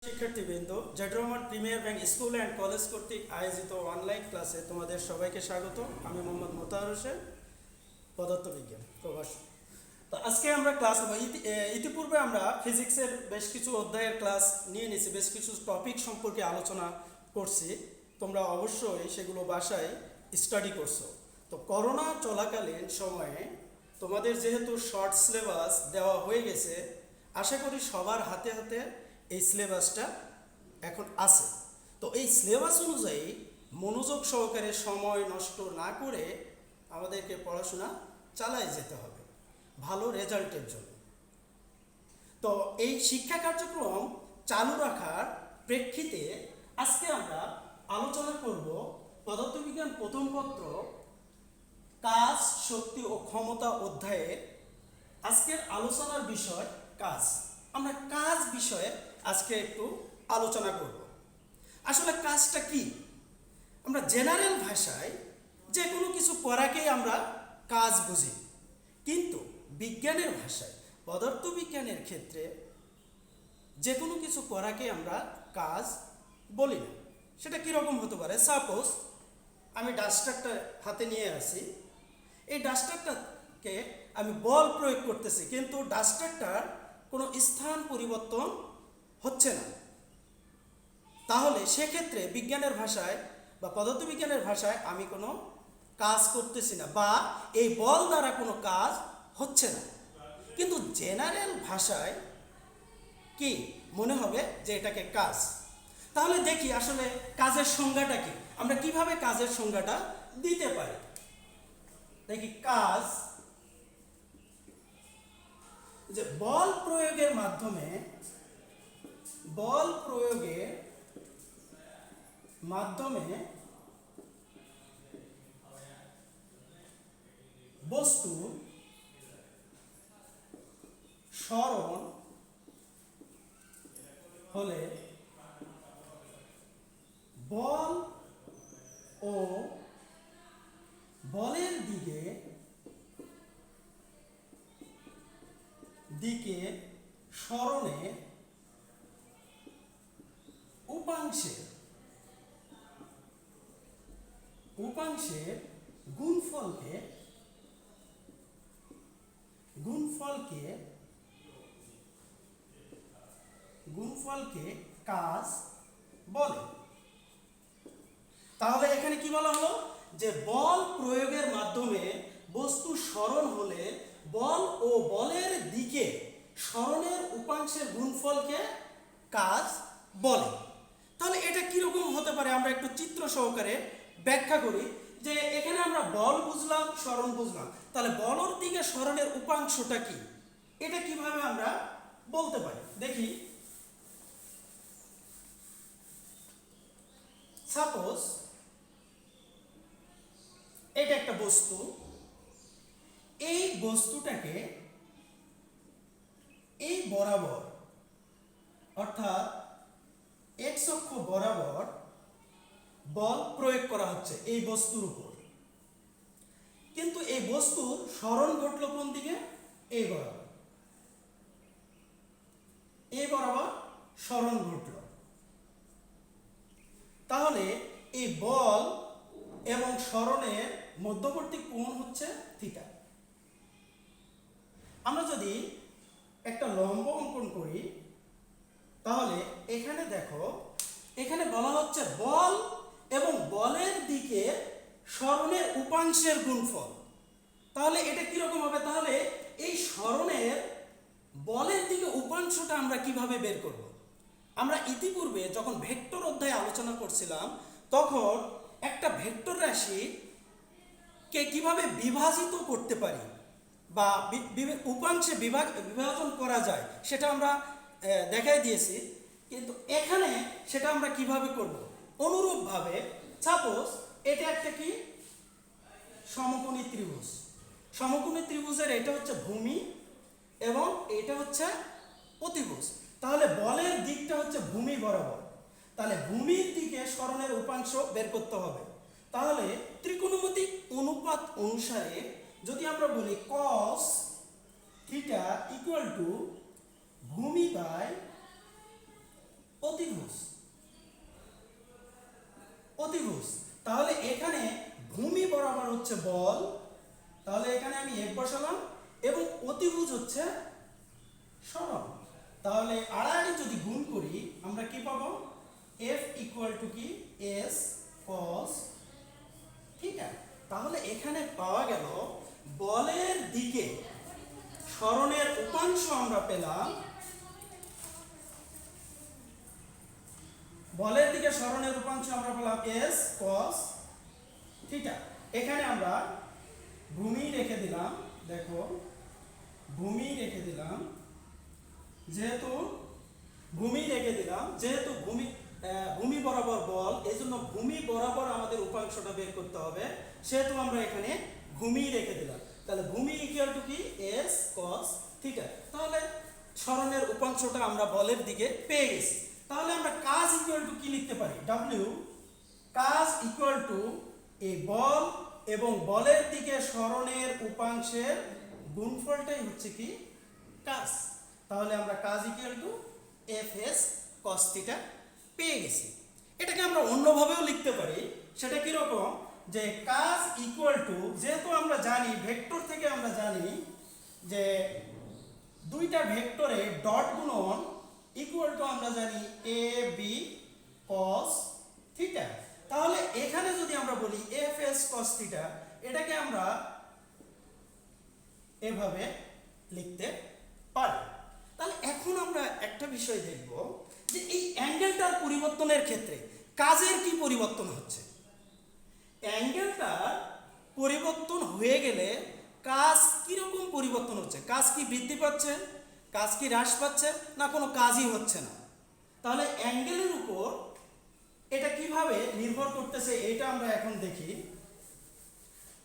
শিক্ষার্থীবৃন্দ, Z Rahman premier bank school and college কর্তৃক আয়োজিত অনলাইন ক্লাসে তোমাদের সবাইকে স্বাগত। আমি মোহাম্মদ মোতাহার হোসেন, পদার্থবিজ্ঞান প্রভাষক। তো আজকে আমরা ক্লাস ইতিপূর্বে আমরা ফিজিক্সের বেশ কিছু অধ্যায়ের ক্লাস নিয়ে নিয়েছি, বেশ কিছু টপিক সম্পর্কে আলোচনা করছি। তোমরা অবশ্যই সেগুলো বাসায় স্টাডি করছো। তো করোনা চলাকালীন সময়ে তোমাদের যেহেতু শর্ট সিলেবাস দেওয়া হয়ে গেছে, আশা করি সবার হাতে হাতে এই সিলেবাসটা এখন আছে। তো এই সিলেবাস অনুযায়ী মনোযোগ সহকারে সময় নষ্ট না করে আমাদেরকে পড়াশোনা চালায় যেতে হবে ভালো রেজাল্টের জন্য। তো এই শিক্ষা কার্যক্রম চালু রাখার প্রেক্ষিতে আজকে আমরা আলোচনা করব পদার্থবিজ্ঞান প্রথম পত্র কাজ, শক্তি ও ক্ষমতা অধ্যায়ের আজকের আলোচনার বিষয় কাজ। আমরা কাজ বিষয়ে আজকে একটু আলোচনা করব। আসলে কাজটা কি? আমরা জেনারেল ভাষায় যে কোনো কিছু করাকেই আমরা কাজ বুঝি, কিন্তু বিজ্ঞানের ভাষায় পদার্থবিজ্ঞানের ক্ষেত্রে যে কোনো কিছু করাকে আমরা কাজ বলি না। সেটা কীরকম হতে পারে? সাপোজ আমি ডাস্টারটা হাতে নিয়ে আসি, এই ডাস্টারটাকে আমি বল প্রয়োগ করতেছি, কিন্তু ডাস্টারটার কোনো স্থান পরিবর্তন হচ্ছে না। তাহলে সেক্ষেত্রে বিজ্ঞানের ভাষায় বা পদার্থবিজ্ঞানের ভাষায় আমি কোনো কাজ করতেছি না, বা এই বল দ্বারা কোনো কাজ হচ্ছে না। কিন্তু জেনারেল ভাষায় কি মনে হবে যে এটাকে কাজ। তাহলে দেখি আসলে কাজের সংজ্ঞাটা কি, আমরা কিভাবে কাজের সংজ্ঞাটা দিতে পারি। দেখি, কাজ যে বল প্রয়োগের মাধ্যমে বস্তু সরণ হলে বল ও বলের দিকে সরণের উপাংশের গুণফলকে কাজ বলে। তাহলে এখানে কি বলা হলো? যে বল প্রয়োগের মাধ্যমে বস্তু সরণ হলে বল ও বলের দিকে সরণের উপাংশের গুণফলকে কাজ বলে। তাহলে এটা কিরকম হতে পারে আমরা একটু চিত্র সহকারে ব্যাখ্যা করি। যে এখানে আমরা বল বুঝলাম, সরণ বুঝলাম, তাহলে বলের দিকে সরণের উপাংশটা কি, এটা কিভাবে আমরা বলতে পারি? দেখি, সাপোজ এটা একটা বস্তু, এই বস্তুটাকে এই বরাবর অর্থাৎ এক্স অক্ষ বরাবর বল প্রয়োগ করা হচ্ছে এই বস্তুর উপর, কিন্তু এই বস্তুর সরণ ঘটল কোন দিকে? এই বরাবর সরণ ঘটল। তাহলে এই বল এবং সরণের মধ্যবর্তী কোণ হচ্ছে থিটা। আমরা যদি একটা লম্ব অঙ্কন করি, তাহলে এখানে দেখো, এখানে বলা হচ্ছে বল এবং বলের দিকে সরণের উপাংশের গুণফল। তাহলে এটা কিরকম হবে? তাহলে এই সরণের বলের দিকে উপাংশটা আমরা কিভাবে বের করব? আমরা ইতিপূর্বে যখন ভেক্টর অধ্যায়ে আলোচনা করছিলাম, তখন একটা ভেক্টর রাশিকে কিভাবে বিভাজিত করতে পারি বা উপাংশে বিভাজন করা যায় সেটা আমরা দেখাই দিয়েছি। কিন্তু এখানে সেটা আমরা কিভাবে করব? অনুরূপভাবে সাপোজ এটা একটা কি সমকোণী ত্রিভুজ। সমকোণী ত্রিভুজের এটা হচ্ছে ভূমি এবং এটা হচ্ছে অতিভুজ। তাহলে বলের দিকটা হচ্ছে ভূমি বরাবর, তাহলে ভূমির দিকে সরণের উপাংশ বের করতে হবে। তাহলে ত্রিকোণমিতিক অনুপাত অনুসারে যদি আমরা বলি cos থিটা ইকুয়াল টু ভূমি বাই অতিভুজ। অতিভুজ তাহলে এখানে ভূমি বরাবর হচ্ছে বল, তাহলে এখানে আমি এক বসালাম, এবং অতিভুজ হচ্ছে সরণ। তাহলে আড়াআড়ি যদি গুণ করি আমরা কি পাবো? F ইকুয়াল টু কি S cos থিটা। তাহলে এখানে পাওয়া গেল বলের দিকে সরণের উপাংশ আমরা পেলাম, বলের দিকে সরণের উপাংশ আমরা পেলাম S cos থিটা। এখানে আমরা ভূমি রেখে দিলাম, দেখো ভূমি রেখে দিলাম, যেহেতু ভূমি ভূমি বরাবর বল, এই জন্য ভূমি বরাবর আমাদের উপাংশটা বের করতে হবে, সেহেতু আমরা এখানে ভূমি রেখে দিলাম। তাহলে ভূমি ইকুয়াল টু কি S cos থিটা। তাহলে সরণের উপাংশটা আমরা বলের দিকে পেয়ে গেছি। তাহলে আমরা কাজ ইকুয়াল টু কি লিখতে পারি? W কাজ ইকুয়াল টু এই বল এবং বলের দিকে সরণের উপাংশের গুণফলটাই হচ্ছে কি কাজ। তাহলে আমরা কাজ equal to Fs cos theta পেয়ে গেছি। এটাকে আমরা অন্যভাবেও লিখতে পারি, সেটা কিরকম? যে কাজ ইকুয়াল টু, যেহেতু আমরা জানি ভেক্টর থেকে আমরা জানি যে দুইটা ভেক্টরে ডট গুণন ইকুয়াল টু আমরা জানি এ বি cos থিটা। তাহলে এখানে যদি আমরা বলি Fs cos থিটা, এটাকে আমরা এভাবে লিখতে পারি। তাহলে এখন আমরা একটা বিষয় দেখব যে এই অ্যাঙ্গেলটার পরিবর্তনের ক্ষেত্রে কাজের কি পরিবর্তন হচ্ছে। অ্যাঙ্গেলটা পরিবর্তন হয়ে গেলে কাজ কিরকম পরিবর্তন হচ্ছে? কাজ কি বৃদ্ধি পাচ্ছে, কাজ কি হ্রাস পাচ্ছে, না কোনো কাজই হচ্ছে না? তাহলে অ্যাঙ্গেলের উপর এটা কিভাবে নির্ভর করতেছে এটা আমরা এখন দেখি।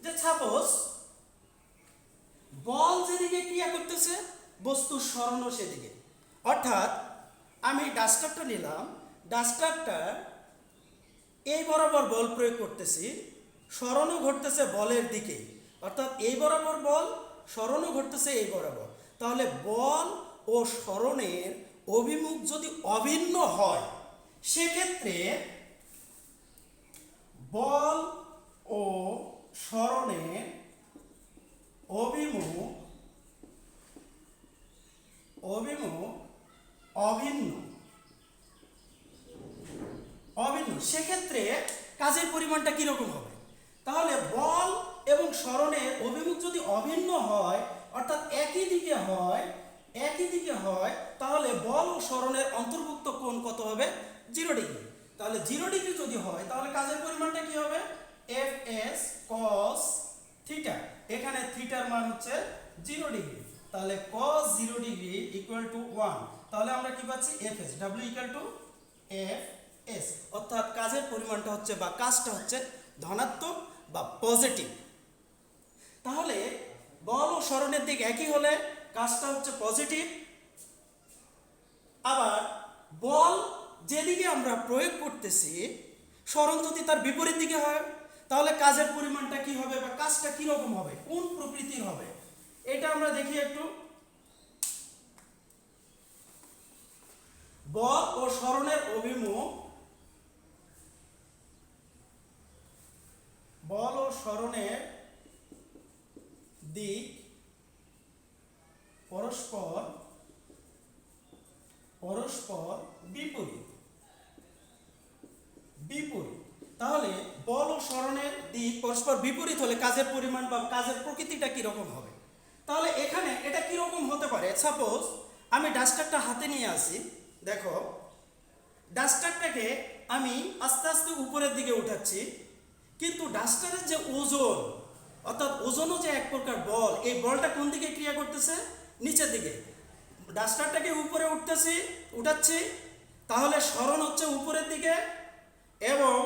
যে সাপোজ বল যেদিকে ক্রিয়া করতেছে বস্তুর সরণও সেদিকে, অর্থাৎ আমি ডাস্টারটা নিলাম, ডাস্টারটা এই বরাবর বল প্রয়োগ করতেছি, সরণও ঘটতেছে বলের দিকে, অর্থাৎ এই বরাবর বল, সরণও ঘটতেছে এই বরাবর। তাহলে বল ও সরণের অভিমুখ যদি অভিন্ন হয়, সেক্ষেত্রে বল ও সরণের অভিমুখ অভিন্ন, সেক্ষেত্রে কাজের পরিমাণটা কিরকম হবে? তাহলে বল এবং সরণের অভিমুখ যদি অভিন্ন হয়, অর্থাৎ একই দিকে হয়, তাহলে বল ও সরণের অন্তর্ভুক্ত কোণ কত হবে? 0 ডিগ্রি। তাহলে 0 ডিগ্রি যদি হয়, তাহলে কাজের পরিমাণটা কি হবে? Fs cos theta. এখানে থিটার মান হচ্ছে 0 ডিগ্রি, তাহলে cos 0 ডিগ্রি ইকুয়াল টু 1। তাহলে আমরা কি পাচ্ছি? Fs, W equal to Fs, অর্থাৎ কাজের পরিমাণটা হচ্ছে বা কাজটা হচ্ছে ধনাত্মক বা পজিটিভ। তাহলে বল ও সরণের দিক একই হলে কাজটা হচ্ছে পজিটিভ। আবার বল যেদিকে আমরা প্রয়োগ করতেছি, সরণ যদি তার বিপরীত দিকে হয়, তাহলে কাজের পরিমাণটা কি হবে বা কাজটা কি রকম হবে, কোন প্রকৃতির হবে, এটা আমরা দেখি একটু। বল ও সরণের অভিমুখ, বল ও সরণের দিক পরস্পর বিপরীত। তাহলে বল ও সরণের দিক পরস্পর বিপরীত হলে কাজের পরিমাণ বা কাজের প্রকৃতিটা কি রকম হবে? তাহলে এখানে এটা কি রকম হতে পারে? সাপোজ আমি ডাস্টারটা হাতে নিয়ে আসি, দেখো ডাস্টারটাকে আমি আস্তে আস্তে উপরের দিকে উঠাচ্ছি, কিন্তু ডাস্টারের যে ওজন, অর্থাৎ ওজনও যে এক প্রকার বল, এই বলটা কোন দিকে ক্রিয়া করতেছে? নিচের দিকে। ডাস্টারটাকে উপরে উঠাচ্ছি, তাহলে সরণ হচ্ছে উপরের দিকে এবং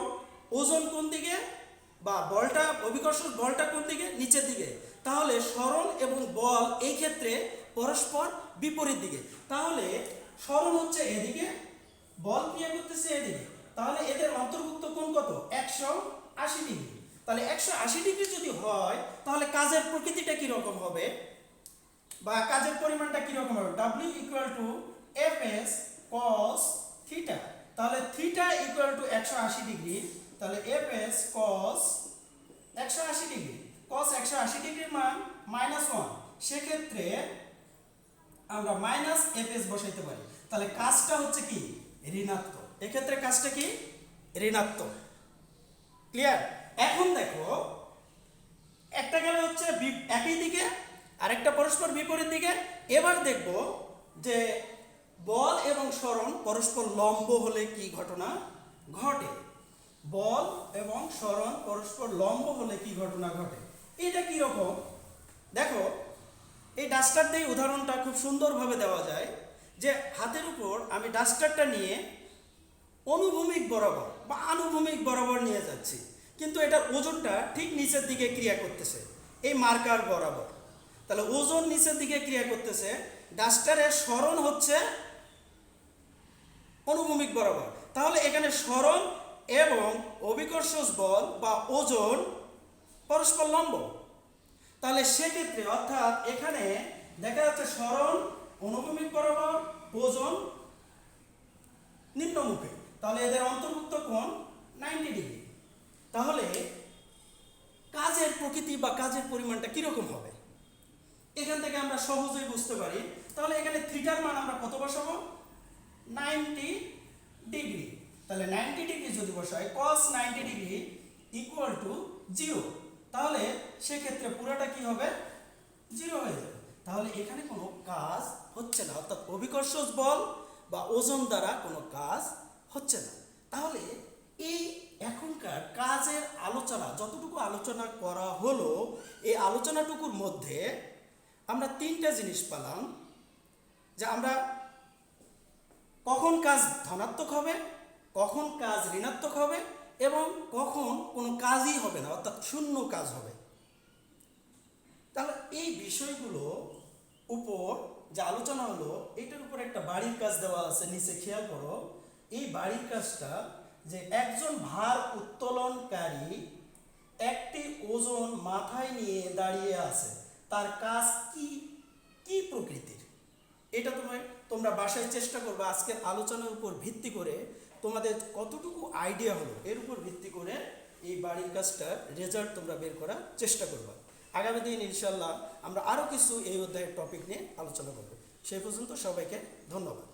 ওজন কোন দিকে বা বলটা, অভিকর্ষ বলটা কোন দিকে? নিচের দিকে। তাহলে সরণ এবং বল এই ক্ষেত্রে পরস্পর বিপরীত দিকে। তাহলে সরণ হচ্ছে এদিকে, বল ক্রিয়া করতেছে এদিকে, তাহলে এদের অন্তর্ভুক্ত কোণ কত? 180 ডিগ্রি। তাহলে 180 ডিগ্রি যদি হয়, তাহলে কাজের প্রকৃতিটা কি রকম হবে বা কাজের পরিমাণটা কি রকম হবে? W equal to Fs cos theta, তাহলে থিটা ইকুয়াল টু 180 ডিগ্রি, তাহলে এফএস কস 180 ডিগ্রি, কস 180 ডিগ্রির মান -1, সেক্ষেত্রে আমরা মাইনাস এফএস বসাইতে পারি, তাহলে কাজটা হচ্ছে কি ঋণাত্মক, এক্ষেত্রে কাজটা কি ঋণাত্মক। ক্লিয়ার? এখন দেখো একটা গেল হচ্ছে একই দিকে, আরেকটা পরস্পর বিপরীত দিকে। এবার দেখব যে বল এবং সরণ পরস্পর লম্ব হলে কি ঘটনা ঘটে। বল এবং সরণ পরস্পর লম্ব হলে কি ঘটনা ঘটে, এটা কি রকম দেখো। এই ডাস্টার দিয়ে উদাহরণটা খুব সুন্দরভাবে দেওয়া যায়, যে হাতের উপর আমি ডাস্টারটা নিয়ে অনুভূমিক বরাবর বা আনুভূমিক বরাবর নিয়ে যাচ্ছি, কিন্তু এটার ওজনটা ঠিক নিচের দিকে ক্রিয়া করতেছে এই মার্কার বরাবর, তাহলে ওজন নিচের দিকে ক্রিয়া করতেছে, ডাস্টারের সরণ হচ্ছে অনুভূমিক বরাবর, তাহলে এখানে সরণ এবং অভিকর্ষজ বল বা ওজন পরস্পর লম্ব। তাহলে সেক্ষেত্রে অর্থাৎ এখানে দেখা যাচ্ছে সরণ অনুভূমিক বরাবর, ওজন নিম্নমুখী, তাহলে এদের অন্তর্ভুক্ত কোণ 90 ডিগ্রি। তাহলে কাজের প্রকৃতি বা কাজের পরিমাণটা কিরকম হবে এখান থেকে আমরা সহজেই বুঝতে পারি। তাহলে এখানে থিটার মান আমরা কত বসাবো 90 ডিগ্রি, তাহলে 90 ডিগ্রি যদি বসাই cos 90 ডিগ্রি ইকুয়াল টু 0, তাহলে সেক্ষেত্রে পুরোটা কি হবে 0 হয়ে যাবে। তাহলে এখানে কোনো কাজ হচ্ছে না, অর্থাৎ অভিকর্ষজ বল বা ওজন দ্বারা কোনো কাজ হচ্ছে না। তাহলে এই এখনকার কাজের আলোচনা যতটুকু আলোচনা করা হলো, এই আলোচনাটুকুর মধ্যে আমরা তিনটা জিনিস পেলাম, যে আমরা কখন কাজ ধনাত্মক হবে, কখন কাজ ঋণাত্মক হবে এবং কখন কোনো কাজই হবে না, অর্থাৎ শূন্য কাজ হবে। তাহলে এই বিষয়গুলো উপর যে আলোচনা হলো, এটার উপর একটা বাড়ির কাজ দেওয়া আছে নিচে, খেয়াল করো। এই বাড়ির কাজটা যে একজন ভার উত্তোলনকারী একটি ওজন মাথায় নিয়ে দাঁড়িয়ে আছে, তার কাজ কি কি প্রকৃতির, এটা তোমরা বাসায় চেষ্টা করবে আজকের আলোচনার উপর ভিত্তি করে তোমাদের কতটুকু আইডিয়া হলো এর উপর ভিত্তি করে এই বাড়ির কাজটার রেজাল্ট তোমরা বের করার চেষ্টা করবে। আগামী দিন ইনশাল্লাহ আমরা আরও কিছু এই অধ্যায়ের টপিক নিয়ে আলোচনা করব। সেই পর্যন্ত সবাইকে ধন্যবাদ।